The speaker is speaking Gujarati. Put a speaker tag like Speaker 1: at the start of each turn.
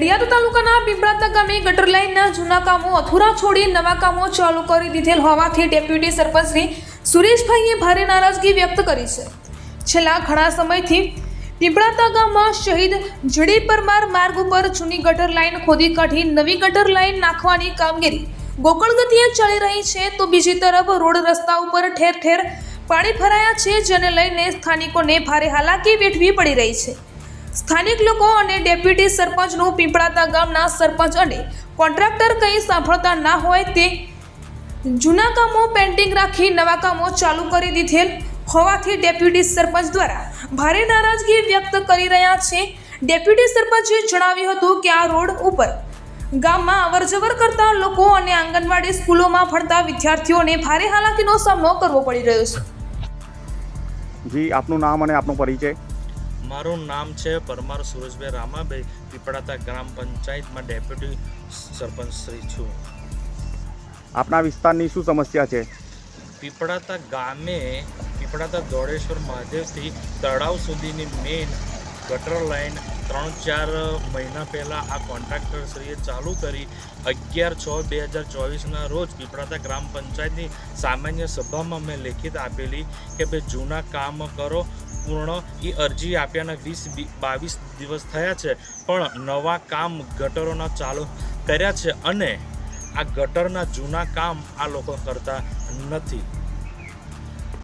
Speaker 1: નડિયાદ તાલુકાના પીપળાતા ગામે ગટર લાઇનના જૂના કામો અધૂરા છોડી નવા કામો ચાલુ કરી દીધેલ હોવાથી ડેપ્યુટી સરપંચ શ્રી સુરેશભાઈએ ભારે નારાજગી વ્યક્ત કરી છે। છેલ્લા ઘણા સમયથી પીપળાતા ગામમાં શહીદ જડી પરમાર માર્ગ ઉપર જૂની ગટર લાઇન ખોદી કાઢી નવી ગટર લાઇન નાખવાની કામગીરી ગોકળ ગતિએ ચાલી રહી છે, તો બીજી તરફ રોડ રસ્તા ઉપર ઠેર ઠેર પાણી ભરાયા છે, જેને લઈને સ્થાનિકોને ભારે હાલાકી વેઠવી પડી રહી છે। સ્થાનિક લોકો અને ડેપ્યુટી સરપંચનું પીપળાતા ગામના સરપંચ અને કોન્ટ્રાક્ટર કંઈ સાંભળતા ના હોય તે જૂના કામો પેન્ડિંગ રાખી નવા કામો ચાલુ કરી દીધેલ હોવાથી ડેપ્યુટી સરપંચ દ્વારા ભારે નારાજગી વ્યક્ત કરી રહ્યા છે। ડેપ્યુટી સરપંચે જણાવ્યું હતું કે આ રોડ ઉપર ગામમાં અવરજવર કરતા લોકો અને આંગણવાડી સ્કૂલોમાં ભણતા વિદ્યાર્થીઓને ભારે હાલાકીનો સામનો કરવો પડી રહ્યો છે।
Speaker 2: જી, આપનું નામ અને આપનો પરિચય?
Speaker 3: મારું નામ છે પરમાર સુરેશભાઈ રામાભાઈ, પીપળાતા ગ્રામ પંચાયતમાં ડેપ્યુટી સરપંચ શ્રી છું।
Speaker 2: આપના વિસ્તારની શું સમસ્યા છે?
Speaker 3: પીપળાતા ગામે પીપળાતા દોડેશ્વર મહાદેવથી તળાવ સુધીની મેઇન ગટર લાઇન 3-4 મહિના પહેલાં આ કોન્ટ્રાક્ટરશ્રીએ ચાલુ કરી 11/6/2024ના રોજ પીપળાતા ગ્રામ પંચાયતની સામાન્ય સભામાં મેં લેખિત આપેલી કે ભાઈ જૂના કામ કરો પૂર્ણ। એ અરજી આપ્યાના 20-22 દિવસ થયા છે, પણ નવા કામ ગટરોના ચાલુ કર્યા છે અને આ ગટરના જૂના કામ આ લોકો કરતા નથી।